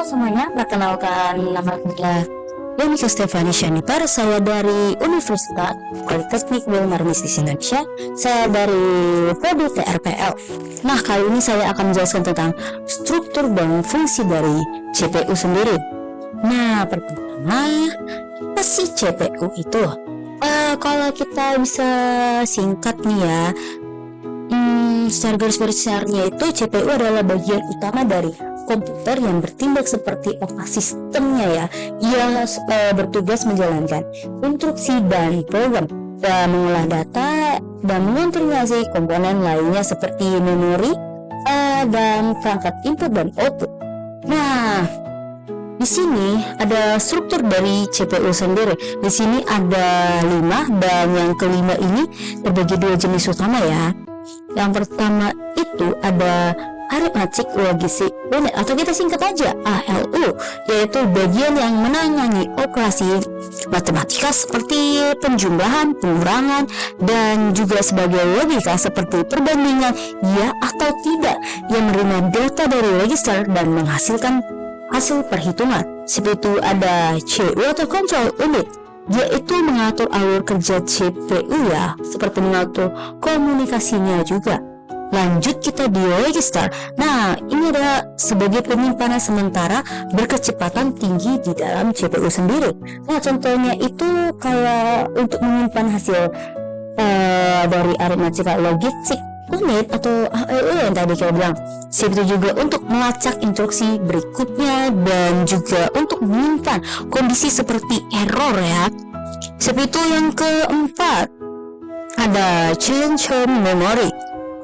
semuanya, perkenalkan nama saya Yonika Stefani Shanipar. Saya dari Universitas Politeknik Bina Marmis Indonesia. Saya dari Prodi TRPL. Nah, kali ini saya akan menjelaskan tentang struktur dan fungsi dari CPU sendiri. Nah, pertama, apa sih CPU itu? Kalau kita bisa singkat nih ya, secara garis besarnya itu CPU adalah bagian utama dari komputer yang bertindak seperti operasi sistemnya ya. Ia bertugas menjalankan instruksi dan program dan mengolah data dan mengonfigurasi komponen lainnya seperti memori dan perangkat input dan output. Nah, di sini ada struktur dari CPU sendiri. Di sini ada 5 dan yang kelima ini terbagi 2 jenis utama ya. Yang pertama itu ada Arithmetic Logic Unit atau kita singkat aja ALU, yaitu bagian yang menangani operasi matematika seperti penjumlahan, pengurangan, dan juga sebagai logika seperti perbandingan ya atau tidak, yang menerima data dari register dan menghasilkan hasil perhitungan. Seperti itu ada CPU atau Control Unit, yaitu mengatur alur kerja CPU ya, seperti mengatur komunikasinya juga. Lanjut kita di register. Nah, ini adalah sebagai penyimpanan sementara berkecepatan tinggi di dalam CPU sendiri. Nah, contohnya itu kayak untuk menyimpan hasil dari Arithmetic Logic Unit atau ALU yang tadi saya bilang. Seperti juga untuk melacak instruksi berikutnya dan juga untuk menyimpan kondisi seperti error ya. Seperti itu yang keempat ada change memory,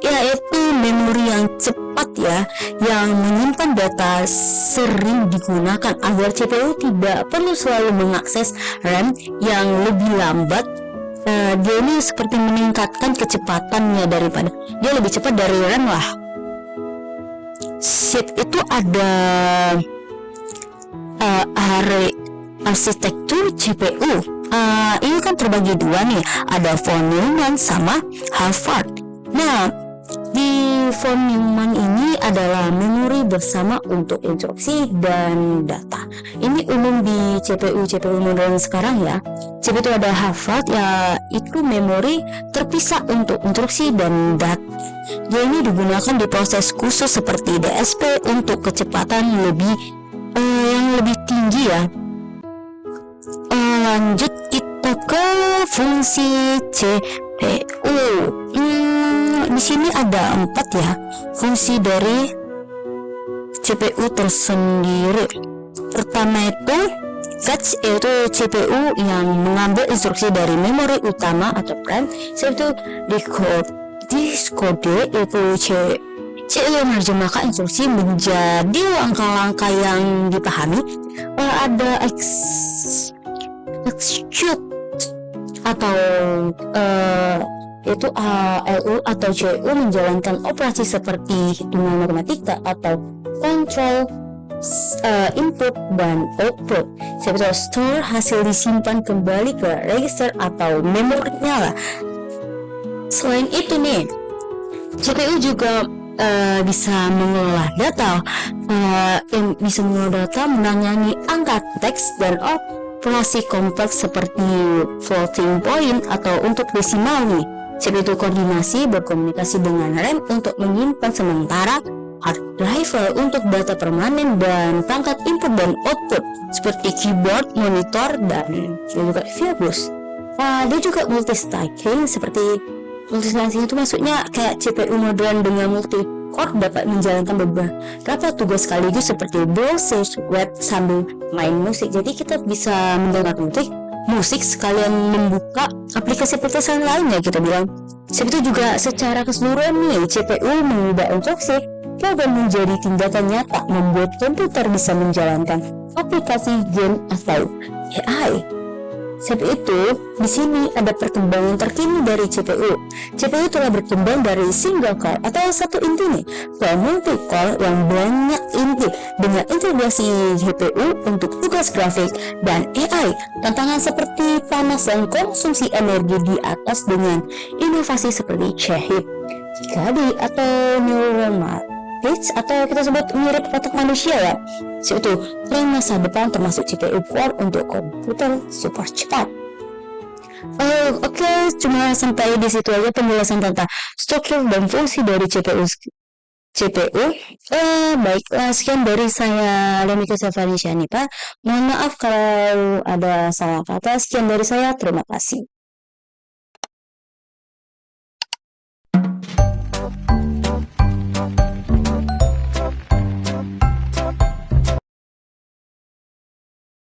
yaitu memori yang cepat ya, yang menyimpan data sering digunakan agar CPU tidak perlu selalu mengakses RAM yang lebih lambat. Dia ini seperti meningkatkan kecepatannya daripada dia lebih cepat dari RAM lah. Itu ada arsitektur CPU. Ini kan terbagi 2 nih, ada von Neumann sama Harvard. Nah, di von Neumann ini adalah memori bersama untuk instruksi dan data. Ini umum di CPU modern sekarang ya. Seperti itu ada Harvard ya, itu memori terpisah untuk instruksi dan data. Dia ini digunakan di proses khusus seperti DSP untuk kecepatan yang lebih tinggi ya. Lanjut kita ke fungsi CPU. Di sini ada 4 ya fungsi dari CPU tersendiri. Pertama itu fetch, yaitu CPU yang mengambil instruksi dari memori utama atau RAM. Seperti decode, yaitu CPU yang menerjemahkan instruksi menjadi langkah-langkah yang dipahami. Ada execute atau yaitu ALU atau CU menjalankan operasi seperti hitungan matematika atau kontrol input dan output. Seperti store, hasil disimpan kembali ke register atau memorinya lah. Selain itu nih, CPU juga bisa mengolah data, menangani angka teks dan operasi kompleks seperti floating point atau untuk desimal nih. Seperti itu koordinasi berkomunikasi dengan RAM untuk menyimpan sementara, hard drive untuk data permanen, dan perangkat input dan output seperti keyboard, monitor, dan juga VIA-BUS. Dia juga multitasking. Seperti multitasking itu maksudnya kayak CPU modern dengan multi core dapat menjalankan beberapa tugas sekaligus seperti browse web sambil main musik. Jadi kita bisa mendengar musik sekalian membuka aplikasi-aplikasi lainnya kita bilang. Seperti juga secara keseluruhan nih, CPU mengubah instruksi dan menjadi tindakan nyata, membuat komputer bisa menjalankan aplikasi game atau AI. Seperti itu, di sini ada perkembangan terkini dari CPU. CPU telah berkembang dari single core atau satu inti nih ke multi core yang banyak inti dengan integrasi GPU untuk tugas grafik dan AI. Tantangan seperti panas dan konsumsi energi di atas dengan inovasi seperti chip, GKD atau neural matrix atau kita sebut mirip otak manusia ya. yaitu tren masa depan termasuk CPU Core untuk komputer super cepat. Oke, cuma sampai di situ aja penjelasan tentang struktur dan fungsi dari CPU. Baiklah, sekian dari saya Lemika Safari Syanipa. Mohon maaf kalau ada salah kata. Sekian dari saya, terima kasih.